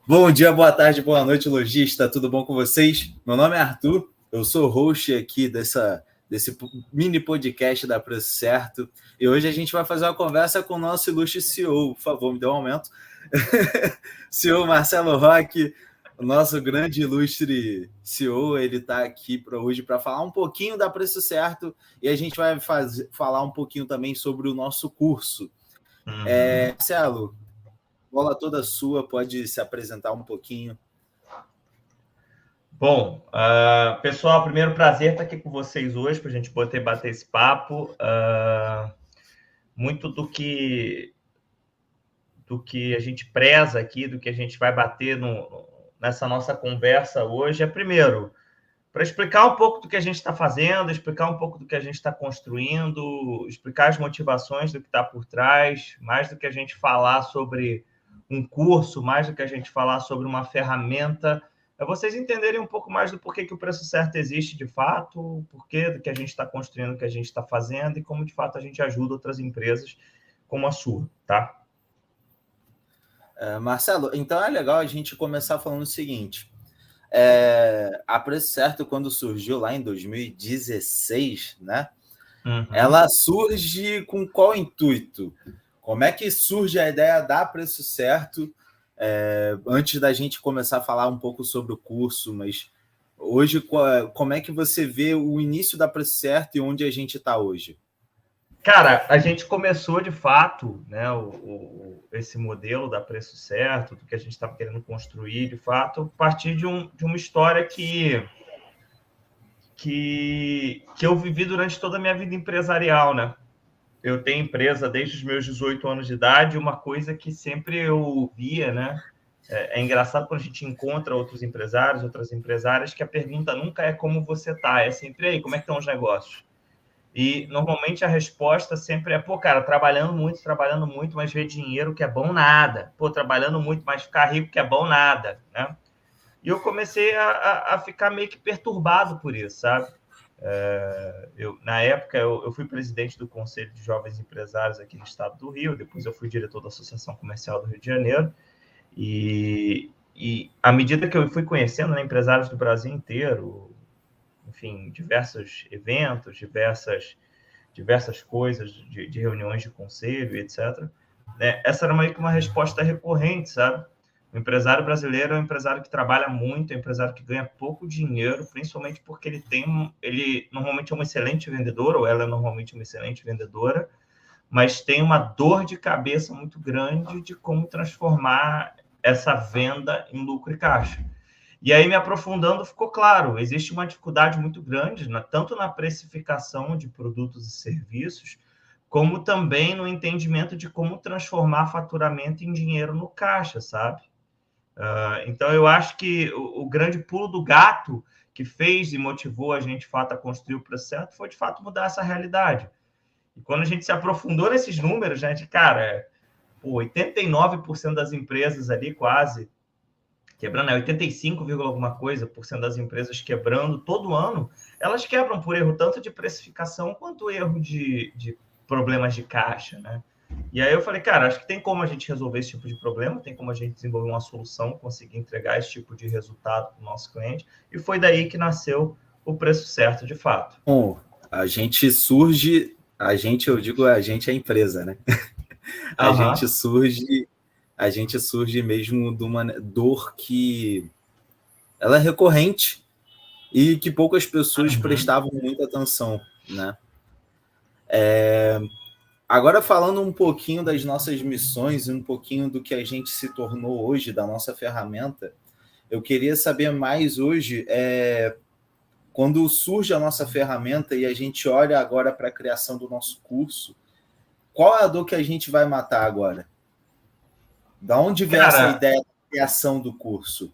Bom dia, boa tarde, boa noite, lojista. Tudo bom com vocês? Meu nome é Arthur, eu sou host aqui desse mini podcast da Preço Certo. E hoje a gente vai fazer uma conversa com o nosso ilustre CEO. Por favor, me dê um aumento. CEO Marcelo Roque, o nosso grande ilustre CEO, ele está aqui para hoje para falar um pouquinho da Preço Certo e a gente vai falar um pouquinho também sobre o nosso curso. Marcelo, bola toda sua, pode se apresentar um pouquinho. Bom, pessoal, primeiro prazer estar aqui com vocês hoje para a gente poder bater esse papo. Muito do que a gente preza aqui, do que a gente vai bater nessa nossa conversa hoje primeiro, para explicar um pouco do que a gente está fazendo, explicar um pouco do que a gente está construindo, explicar as motivações do que está por trás, mais do que a gente falar sobre um curso, mais do que a gente falar sobre uma ferramenta, vocês entenderem um pouco mais do porquê que o Preço Certo existe de fato, o porquê do que a gente está construindo, o que a gente está fazendo e como, de fato, a gente ajuda outras empresas como a sua, tá? Marcelo, então é legal a gente começar falando o seguinte. A Preço Certo, quando surgiu lá em 2016, né? Ela surge com qual intuito? Como é que surge a ideia da Preço Certo? Antes da gente começar a falar um pouco sobre o curso, mas hoje, como é que você vê o início da Preço Certo e onde a gente está hoje? Cara, a gente começou, de fato, né, esse modelo da Preço Certo, do que a gente estava querendo construir, de fato, a partir de uma história que eu vivi durante toda a minha vida empresarial, né? Eu tenho empresa desde os meus 18 anos de idade, uma coisa que sempre eu via, né? É engraçado quando a gente encontra outros empresários, outras empresárias, que a pergunta nunca é como você está, é sempre aí, como é que estão os negócios? E, normalmente, a resposta sempre é, pô, cara, trabalhando muito, mas ver dinheiro que é bom nada. Pô, trabalhando muito, mas ficar rico que é bom nada, né? E eu comecei a ficar meio que perturbado por isso, sabe? Na época, eu fui presidente do Conselho de Jovens Empresários aqui no estado do Rio, depois eu fui diretor da Associação Comercial do Rio de Janeiro, e à medida que eu fui conhecendo, né, empresários do Brasil inteiro, enfim, diversos eventos, diversas coisas de reuniões de conselho, etc. Né? Essa era meio que uma resposta recorrente, sabe? O empresário brasileiro é um empresário que trabalha muito, é um empresário que ganha pouco dinheiro, principalmente porque ele normalmente é um excelente vendedor, ou ela é normalmente uma excelente vendedora, mas tem uma dor de cabeça muito grande de como transformar essa venda em lucro e caixa. E aí, me aprofundando, ficou claro, existe uma dificuldade muito grande, tanto na precificação de produtos e serviços, como também no entendimento de como transformar faturamento em dinheiro no caixa, sabe? Então, eu acho que o grande pulo do gato que fez e motivou a gente, de fato, a construir o Preço Certo foi, de fato, mudar essa realidade. E quando a gente se aprofundou nesses números, a gente, cara, 89% das empresas ali, quase, quebrando, 85, alguma coisa por cento das empresas quebrando todo ano, elas quebram por erro tanto de precificação quanto erro de problemas de caixa, né? E aí eu falei, cara, acho que tem como a gente resolver esse tipo de problema, tem como a gente desenvolver uma solução, conseguir entregar esse tipo de resultado para o nosso cliente, e foi daí que nasceu o Preço Certo, de fato. Bom, a gente é a empresa, né? A gente surge mesmo de uma dor que ela é recorrente e que poucas pessoas prestavam muita atenção, né? Agora, falando um pouquinho das nossas missões e um pouquinho do que a gente se tornou hoje, da nossa ferramenta, eu queria saber mais hoje, quando surge a nossa ferramenta e a gente olha agora para a criação do nosso curso, qual é a dor que a gente vai matar agora? Da onde veio essa ideia da criação do curso?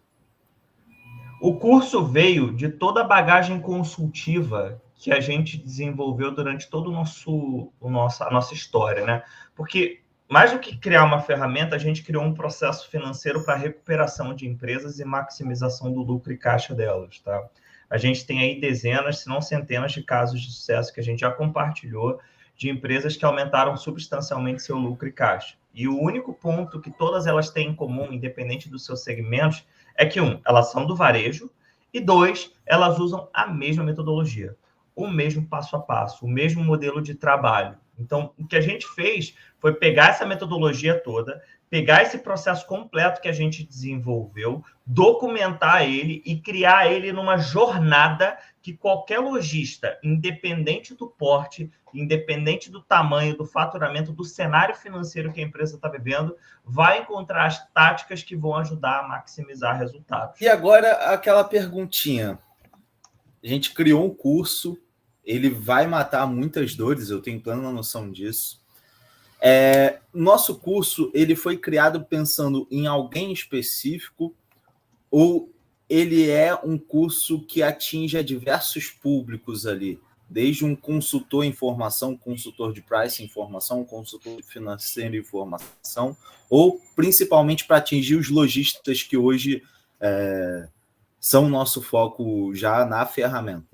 O curso veio de toda a bagagem consultiva que a gente desenvolveu durante toda a nossa história, né? Porque, mais do que criar uma ferramenta, a gente criou um processo financeiro para recuperação de empresas e maximização do lucro e caixa delas, tá? A gente tem aí dezenas, se não centenas de casos de sucesso que a gente já compartilhou, de empresas que aumentaram substancialmente seu lucro e caixa. E o único ponto que todas elas têm em comum, independente dos seus segmentos, é que, elas são do varejo, e 2, elas usam a mesma metodologia, o mesmo passo a passo, o mesmo modelo de trabalho. Então, o que a gente fez foi pegar essa metodologia toda, pegar esse processo completo que a gente desenvolveu, documentar ele e criar ele numa jornada que qualquer lojista, independente do porte, independente do tamanho, do faturamento, do cenário financeiro que a empresa está vivendo, vai encontrar as táticas que vão ajudar a maximizar resultados. E agora, aquela perguntinha. A gente criou um curso, ele vai matar muitas dores, eu tenho plena noção disso. Nosso curso ele foi criado pensando em alguém específico ou ele é um curso que atinge diversos públicos ali, desde um consultor em informação, consultor de pricing em informação, consultor financeiro em informação, ou principalmente para atingir os lojistas que hoje são nosso foco já na ferramenta?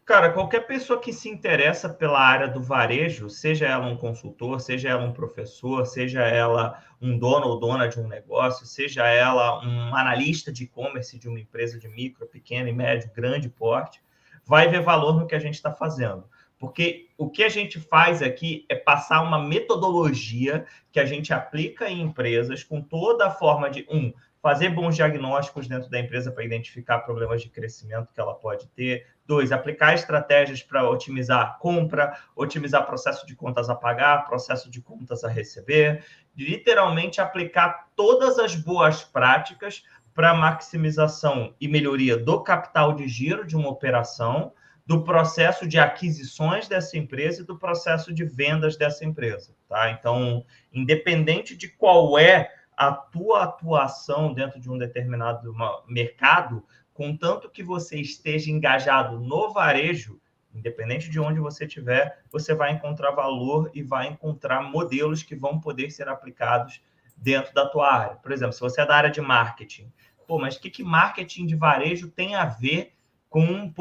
Cara, qualquer pessoa que se interessa pela área do varejo, seja ela um consultor, seja ela um professor, seja ela um dono ou dona de um negócio, seja ela um analista de e-commerce de uma empresa de micro, pequeno e médio, grande porte, vai ver valor no que a gente está fazendo. Porque o que a gente faz aqui é passar uma metodologia que a gente aplica em empresas com toda a forma de, fazer bons diagnósticos dentro da empresa para identificar problemas de crescimento que ela pode ter. 2, aplicar estratégias para otimizar compra, otimizar processo de contas a pagar, processo de contas a receber. Literalmente aplicar todas as boas práticas para maximização e melhoria do capital de giro de uma operação, do processo de aquisições dessa empresa e do processo de vendas dessa empresa. Tá? Então, independente de qual é a tua atuação dentro de um determinado mercado, contanto que você esteja engajado no varejo, independente de onde você estiver, você vai encontrar valor e vai encontrar modelos que vão poder ser aplicados dentro da tua área. Por exemplo, se você é da área de marketing, mas o que marketing de varejo tem a ver com,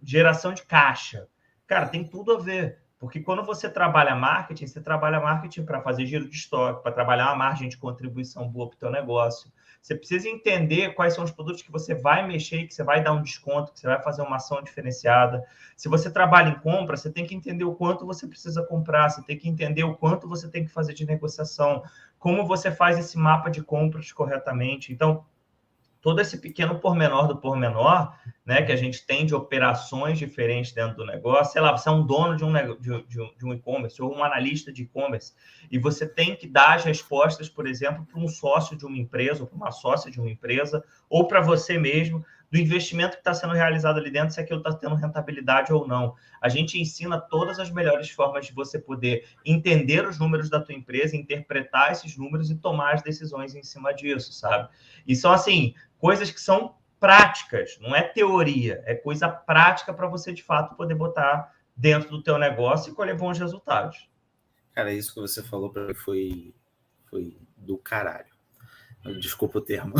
geração de caixa? Cara, tem tudo a ver. Porque quando você trabalha marketing para fazer giro de estoque, para trabalhar uma margem de contribuição boa para o teu negócio. Você precisa entender quais são os produtos que você vai mexer, que você vai dar um desconto, que você vai fazer uma ação diferenciada. Se você trabalha em compra, você tem que entender o quanto você precisa comprar, você tem que entender o quanto você tem que fazer de negociação, como você faz esse mapa de compras corretamente. Então, todo esse pequeno pormenor do pormenor, né, que a gente tem de operações diferentes dentro do negócio, sei lá, você é um dono de um e-commerce ou um analista de e-commerce, e você tem que dar as respostas, por exemplo, para um sócio de uma empresa, ou para uma sócia de uma empresa, ou para você mesmo, do investimento que está sendo realizado ali dentro, se aquilo está tendo rentabilidade ou não. A gente ensina todas as melhores formas de você poder entender os números da tua empresa, interpretar esses números e tomar as decisões em cima disso, sabe? E são, assim, coisas que são práticas, não é teoria, é coisa prática para você, de fato, poder botar dentro do teu negócio e colher bons resultados. Cara, isso que você falou para mim foi do caralho. Desculpa o termo.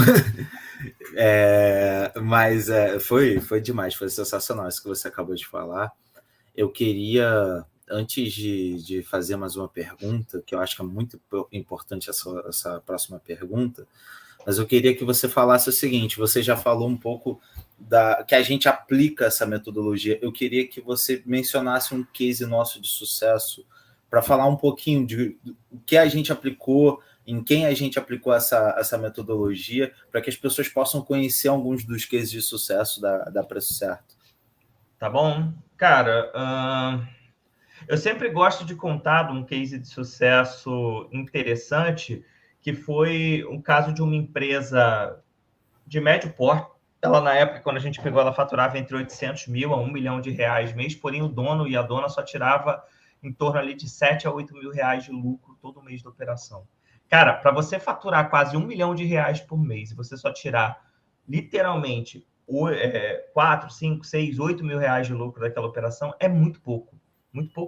Mas foi demais, foi sensacional isso que você acabou de falar. Eu queria, antes de fazer mais uma pergunta, que eu acho que é muito importante essa próxima pergunta, mas eu queria que você falasse o seguinte: você já falou um pouco que a gente aplica essa metodologia. Eu queria que você mencionasse um case nosso de sucesso para falar um pouquinho de o que a gente aplicou, em quem a gente aplicou essa metodologia, para que as pessoas possam conhecer alguns dos cases de sucesso da Preço Certo. Tá bom? Cara, eu sempre gosto de contar um case de sucesso interessante, que foi um caso de uma empresa de médio porte. Ela, na época, quando a gente pegou, ela faturava entre 800 mil a 1 milhão de reais mês, porém o dono e a dona só tirava em torno ali de 7 a 8 mil reais de lucro todo mês da operação. Cara, para você faturar quase 1 milhão de reais por mês e você só tirar literalmente 4, 5, 6, 8 mil reais de lucro daquela operação, é muito pouco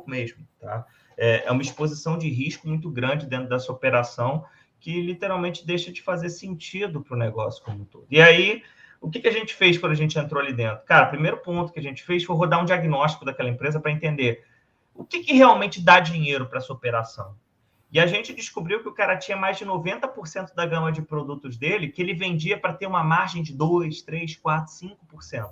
mesmo, tá? É uma exposição de risco muito grande dentro dessa operação, que literalmente deixa de fazer sentido para o negócio como um todo. E aí, o que a gente fez quando a gente entrou ali dentro? Cara, o primeiro ponto que a gente fez foi rodar um diagnóstico daquela empresa para entender o que realmente dá dinheiro para essa operação? E a gente descobriu que o cara tinha mais de 90% da gama de produtos dele que ele vendia para ter uma margem de 2, 3, 4, 5%.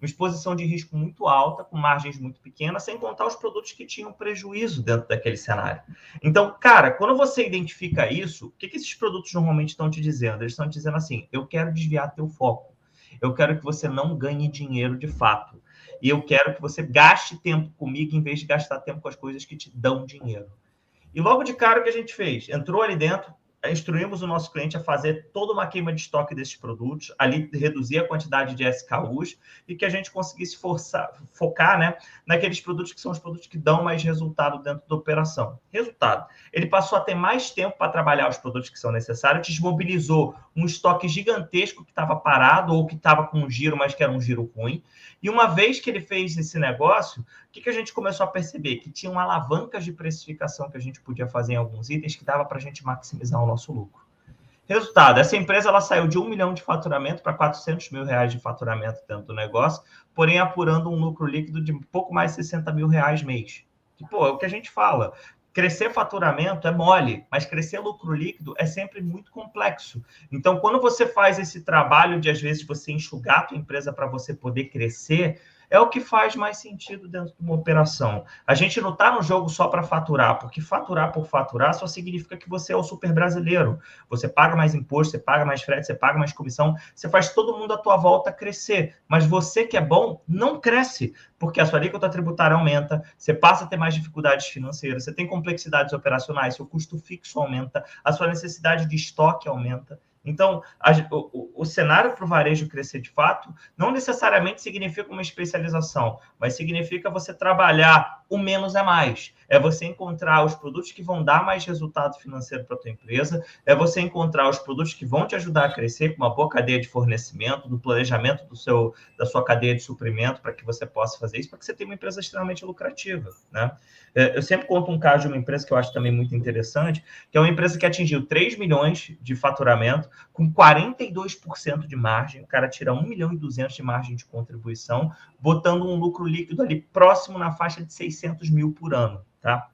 Uma exposição de risco muito alta, com margens muito pequenas, sem contar os produtos que tinham prejuízo dentro daquele cenário. Então, cara, quando você identifica isso, o que esses produtos normalmente estão te dizendo? Eles estão te dizendo assim, eu quero desviar teu foco. Eu quero que você não ganhe dinheiro de fato. E eu quero que você gaste tempo comigo em vez de gastar tempo com as coisas que te dão dinheiro. E logo de cara o que a gente fez? Entrou ali dentro, instruímos o nosso cliente a fazer toda uma queima de estoque desses produtos, ali reduzir a quantidade de SKUs e que a gente conseguisse focar, né, naqueles produtos que são os produtos que dão mais resultado dentro da operação. Resultado, ele passou a ter mais tempo para trabalhar os produtos que são necessários, desmobilizou um estoque gigantesco que estava parado ou que estava com um giro, mas que era um giro ruim. E uma vez que ele fez esse negócio, o que a gente começou a perceber? Que tinham alavancas de precificação que a gente podia fazer em alguns itens que dava para a gente maximizar o nosso lucro. Resultado, essa empresa ela saiu de 1 milhão de faturamento para 400 mil reais de faturamento dentro do negócio, porém apurando um lucro líquido de pouco mais de 60 mil reais mês. Que, pô, é o que a gente fala. Crescer faturamento é mole, mas crescer lucro líquido é sempre muito complexo. Então, quando você faz esse trabalho de, às vezes, você enxugar a tua empresa para você poder crescer, é o que faz mais sentido dentro de uma operação. A gente não está no jogo só para faturar, porque faturar por faturar só significa que você é o super brasileiro. Você paga mais imposto, você paga mais frete, você paga mais comissão, você faz todo mundo à tua volta crescer. Mas você que é bom, não cresce, porque a sua alíquota tributária aumenta, você passa a ter mais dificuldades financeiras, você tem complexidades operacionais, seu custo fixo aumenta, a sua necessidade de estoque aumenta. Então, o cenário para o varejo crescer de fato não necessariamente significa uma especialização, mas significa você trabalhar o menos é mais. É você encontrar os produtos que vão dar mais resultado financeiro para a tua empresa, é você encontrar os produtos que vão te ajudar a crescer com uma boa cadeia de fornecimento, do planejamento da sua cadeia de suprimento para que você possa fazer isso, para que você tenha uma empresa extremamente lucrativa, né? Eu sempre conto um caso de uma empresa que eu acho também muito interessante, que é uma empresa que atingiu 3 milhões de faturamento, com 42% de margem, o cara tira 1 milhão e 200 de margem de contribuição, botando um lucro líquido ali próximo na faixa de 600 mil por ano, tá?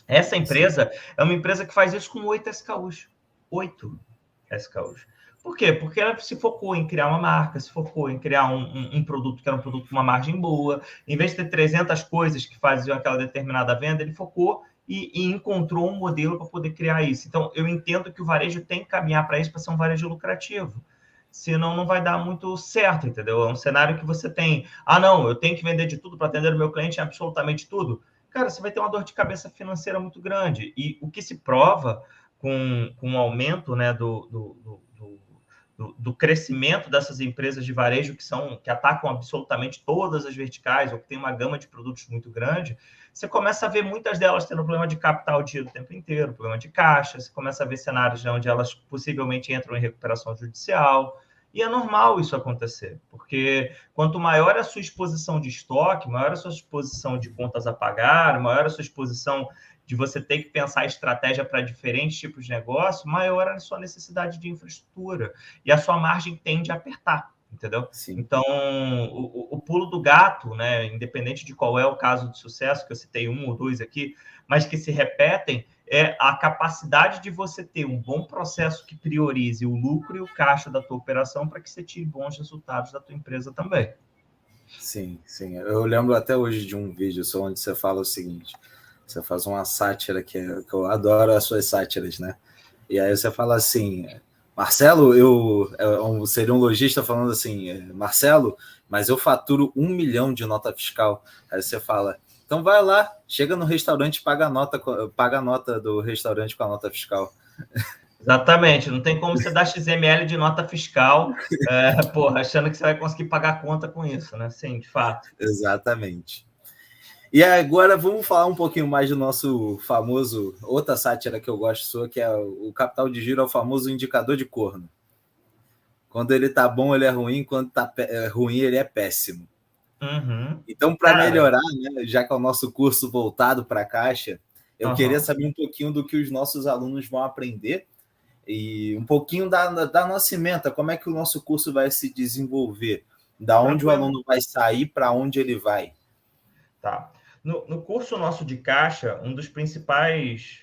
Essa empresa é uma empresa que faz isso com 8 SKUs. 8 SKUs. Por quê? Porque ela se focou em criar uma marca, se focou em criar um produto que era um produto com uma margem boa. Em vez de ter 300 coisas que faziam aquela determinada venda, ele focou e encontrou um modelo para poder criar isso. Então, eu entendo que o varejo tem que caminhar para isso, para ser um varejo lucrativo. Senão, não vai dar muito certo, entendeu? É um cenário que você tem, não, eu tenho que vender de tudo para atender o meu cliente em absolutamente tudo. Cara, você vai ter uma dor de cabeça financeira muito grande. E o que se prova com o aumento, né, do crescimento dessas empresas de varejo que atacam absolutamente todas as verticais ou que tem uma gama de produtos muito grande, você começa a ver muitas delas tendo problema de capital de giro o tempo inteiro, problema de caixa, você começa a ver cenários onde elas possivelmente entram em recuperação judicial, e é normal isso acontecer, porque quanto maior a sua exposição de estoque, maior a sua exposição de contas a pagar, maior a sua exposição de você ter que pensar estratégia para diferentes tipos de negócio, maior a sua necessidade de infraestrutura. E a sua margem tende a apertar, entendeu? Sim. Então, o pulo do gato, né, independente de qual é o caso de sucesso, que eu citei 1 ou 2 aqui, mas que se repetem, é a capacidade de você ter um bom processo que priorize o lucro e o caixa da tua operação para que você tire bons resultados da tua empresa também. Sim, sim. Eu lembro até hoje de um vídeo onde você fala o seguinte: você faz uma sátira que eu adoro as suas sátiras, né? E aí você fala assim, Marcelo, seria um lojista falando assim, Marcelo, mas eu faturo 1 milhão de nota fiscal. Aí você fala, então vai lá, chega no restaurante, paga a nota do restaurante com a nota fiscal. Exatamente, não tem como você dar XML de nota fiscal, achando que você vai conseguir pagar a conta com isso, né? Sim, de fato. Exatamente. E agora vamos falar um pouquinho mais do nosso famoso, outra sátira que eu gosto sua, que é o capital de giro, é o famoso indicador de corno. Quando ele tá bom, ele é ruim, quando tá ruim, ele é péssimo. Uhum. Então, para melhorar, né, já que é o nosso curso voltado para a Caixa, eu queria saber um pouquinho do que os nossos alunos vão aprender e um pouquinho da nossa ementa, como é que o nosso curso vai se desenvolver, da onde o aluno vai sair, para onde ele vai. Tá. No curso nosso de caixa, uma das principais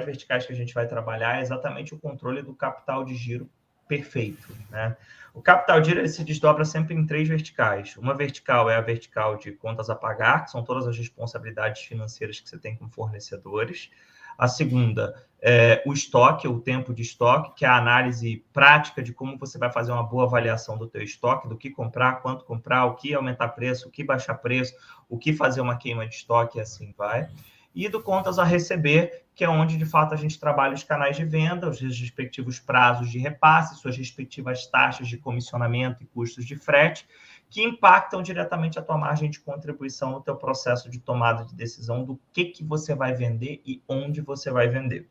verticais que a gente vai trabalhar é exatamente o controle do capital de giro perfeito, né? O capital de giro ele se desdobra sempre em 3 verticais. Uma vertical é a vertical de contas a pagar, que são todas as responsabilidades financeiras que você tem com fornecedores. A segunda é o estoque, o tempo de estoque, que é a análise prática de como você vai fazer uma boa avaliação do teu estoque, do que comprar, quanto comprar, o que aumentar preço, o que baixar preço, o que fazer uma queima de estoque e assim vai. E do contas a receber, que é onde, de fato, a gente trabalha os canais de venda, os respectivos prazos de repasse, suas respectivas taxas de comissionamento e custos de frete, que impactam diretamente a tua margem de contribuição no teu processo de tomada de decisão do que você vai vender e onde você vai vender.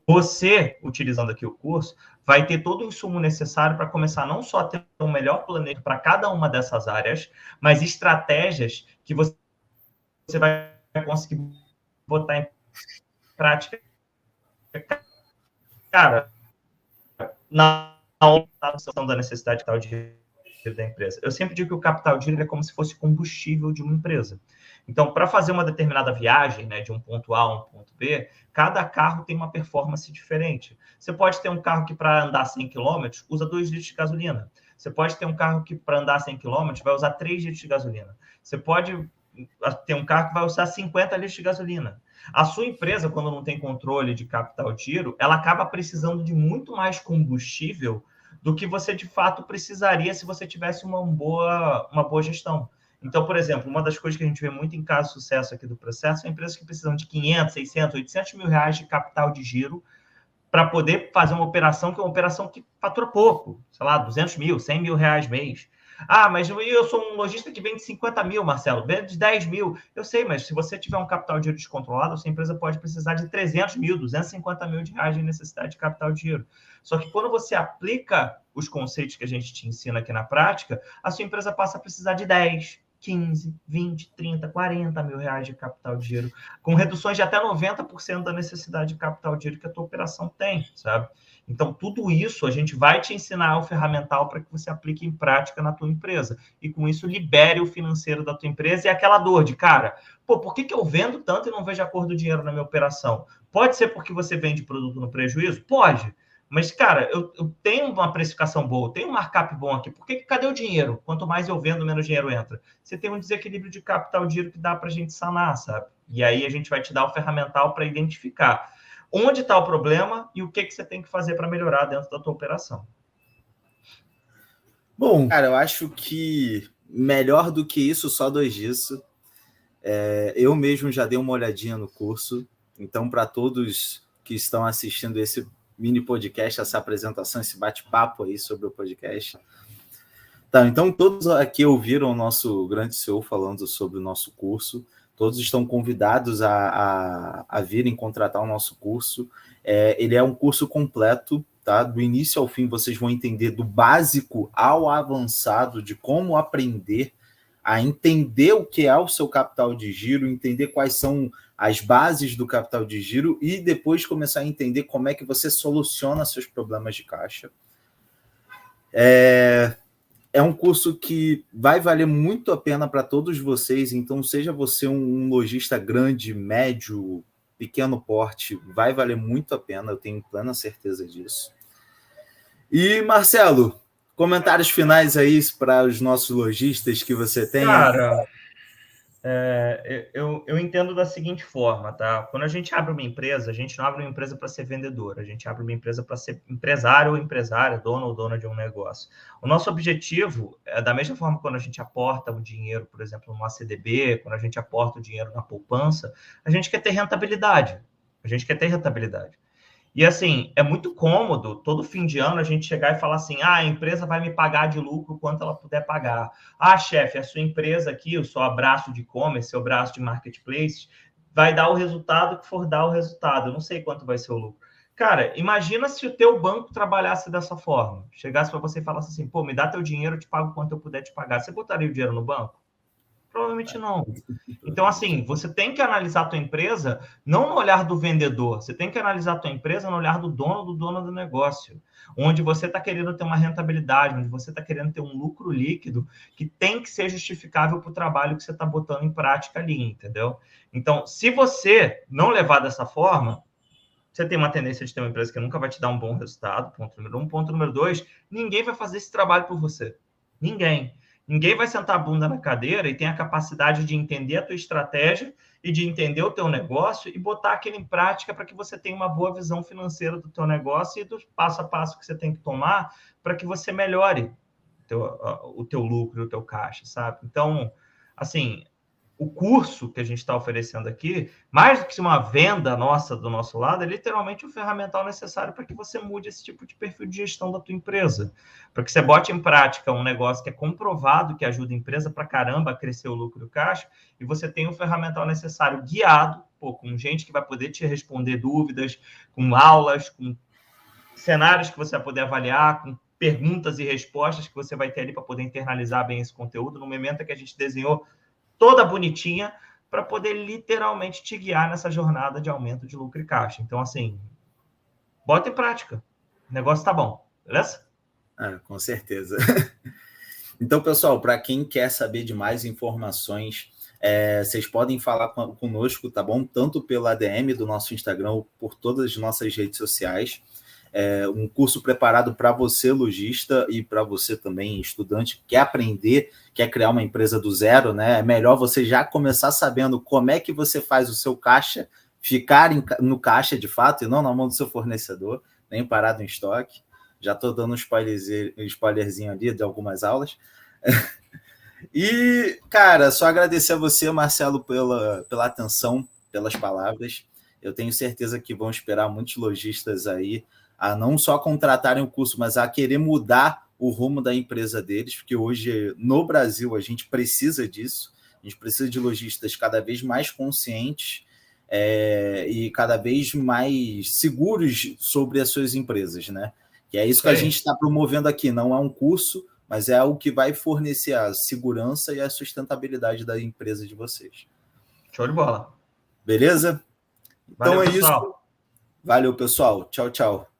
Você, utilizando aqui o curso, vai ter todo o insumo necessário para começar não só a ter um melhor planejamento para cada uma dessas áreas, mas estratégias que você vai conseguir botar em prática, cara, na noção da necessidade de capital de giro da empresa. Eu sempre digo que o capital de giro é como se fosse combustível de uma empresa. Então, para fazer uma determinada viagem, né, de um ponto A a um ponto B, cada carro tem uma performance diferente. Você pode ter um carro que, para andar 100 km, usa 2 litros de gasolina. Você pode ter um carro que, para andar 100 km, vai usar 3 litros de gasolina. Você pode ter um carro que vai usar 50 litros de gasolina. A sua empresa, quando não tem controle de capital de giro, ela acaba precisando de muito mais combustível do que você, de fato, precisaria se você tivesse uma boa gestão. Então, por exemplo, uma das coisas que a gente vê muito em caso de sucesso aqui do processo são empresas que precisam de 500, 600, 800 mil reais de capital de giro para poder fazer uma operação que é uma operação que fatura pouco, sei lá, 200 mil, 100 mil reais mês. Ah, mas eu sou um lojista que vende 50 mil, Marcelo, vende 10 mil. Eu sei, mas se você tiver um capital de giro descontrolado, a sua empresa pode precisar de 300 mil, 250 mil de reais de necessidade de capital de giro. Só que quando você aplica os conceitos que a gente te ensina aqui na prática, a sua empresa passa a precisar de 10, 15, 20, 30, 40 mil reais de capital de giro, com reduções de até 90% da necessidade de capital de giro que a tua operação tem, sabe? Então, tudo isso a gente vai te ensinar o ferramental para que você aplique em prática na tua empresa. E com isso, libere o financeiro da tua empresa e aquela dor de, cara, por que eu vendo tanto e não vejo a cor do dinheiro na minha operação? Pode ser porque você vende produto no prejuízo? Pode. Mas, cara, eu tenho uma precificação boa, eu tenho um markup bom aqui. Cadê o dinheiro? Quanto mais eu vendo, menos dinheiro entra. Você tem um desequilíbrio de capital de giro que dá para a gente sanar, sabe? E aí a gente vai te dar o ferramental para identificar onde está o problema e o que você tem que fazer para melhorar dentro da tua operação. Bom, cara, eu acho que melhor do que isso, só 2 disso. Eu mesmo já dei uma olhadinha no curso, então para todos que estão assistindo esse mini podcast, essa apresentação, esse bate-papo aí sobre o podcast. Tá, então todos aqui ouviram o nosso grande CEO falando sobre o nosso curso. Todos estão convidados a virem contratar o nosso curso. Ele é um curso completo, tá? Do início ao fim, vocês vão entender do básico ao avançado de como aprender a entender o que é o seu capital de giro, entender quais são as bases do capital de giro e depois começar a entender como é que você soluciona seus problemas de caixa. É um curso que vai valer muito a pena para todos vocês, então seja você um lojista grande, médio, pequeno porte, vai valer muito a pena, eu tenho plena certeza disso. E, Marcelo, comentários finais aí para os nossos lojistas que você tem? Cara, eu entendo da seguinte forma, tá? Quando a gente abre uma empresa, a gente não abre uma empresa para ser vendedor, a gente abre uma empresa para ser empresário ou empresária, dono ou dona de um negócio. O nosso objetivo é, da mesma forma quando a gente aporta o dinheiro, por exemplo, no ACDB, quando a gente aporta o dinheiro na poupança, a gente quer ter rentabilidade. A gente quer ter rentabilidade. E assim, é muito cômodo todo fim de ano a gente chegar e falar assim: a empresa vai me pagar de lucro quanto ela puder pagar. Ah, chefe, a sua empresa aqui, o seu braço de e-commerce, seu braço de marketplace, vai dar o resultado que for dar o resultado. Eu não sei quanto vai ser o lucro. Cara, imagina se o teu banco trabalhasse dessa forma. Chegasse para você e falasse assim: me dá teu dinheiro, eu te pago quanto eu puder te pagar. Você botaria o dinheiro no banco? Provavelmente não. Então, assim, você tem que analisar a tua empresa não no olhar do vendedor, você tem que analisar a tua empresa no olhar do dono do negócio, onde você está querendo ter uma rentabilidade, onde você está querendo ter um lucro líquido que tem que ser justificável para o trabalho que você está botando em prática ali, entendeu? Então, se você não levar dessa forma, você tem uma tendência de ter uma empresa que nunca vai te dar um bom resultado, ponto número 1. Ponto número 2, ninguém vai fazer esse trabalho por você. Ninguém. Ninguém vai sentar a bunda na cadeira e tem a capacidade de entender a tua estratégia e de entender o teu negócio e botar aquilo em prática para que você tenha uma boa visão financeira do teu negócio e do passo a passo que você tem que tomar para que você melhore o teu lucro, o teu caixa, sabe? Então, assim, o curso que a gente está oferecendo aqui, mais do que uma venda nossa do nosso lado, é literalmente o ferramental necessário para que você mude esse tipo de perfil de gestão da tua empresa, para que você bote em prática um negócio que é comprovado, que ajuda a empresa para caramba a crescer o lucro e o caixa, e você tem o ferramental necessário guiado, com gente que vai poder te responder dúvidas, com aulas, com cenários que você vai poder avaliar, com perguntas e respostas que você vai ter ali para poder internalizar bem esse conteúdo, no momento que a gente desenhou toda bonitinha para poder literalmente te guiar nessa jornada de aumento de lucro e caixa. Então, assim, bota em prática. O negócio tá bom, beleza? Com certeza. Então, pessoal, para quem quer saber de mais informações, vocês podem falar conosco, tá bom? Tanto pela ADM do nosso Instagram ou por todas as nossas redes sociais. Um curso preparado para você, lojista, e para você também, estudante, que quer aprender, quer criar uma empresa do zero, né? É melhor você já começar sabendo como é que você faz o seu caixa ficar no caixa, de fato, e não na mão do seu fornecedor, nem parado em estoque. Já estou dando um spoilerzinho ali de algumas aulas. E, cara, só agradecer a você, Marcelo, pela atenção, pelas palavras. Eu tenho certeza que vão esperar muitos lojistas aí a não só contratarem o curso, mas a querer mudar o rumo da empresa deles, porque hoje, no Brasil, a gente precisa disso. A gente precisa de lojistas cada vez mais conscientes e cada vez mais seguros sobre as suas empresas, né? Que é isso que a gente está promovendo aqui. Não é um curso, mas é algo que vai fornecer a segurança e a sustentabilidade da empresa de vocês. Show de bola. Beleza? Então Valeu, é pessoal. isso. Valeu, pessoal. Tchau, tchau.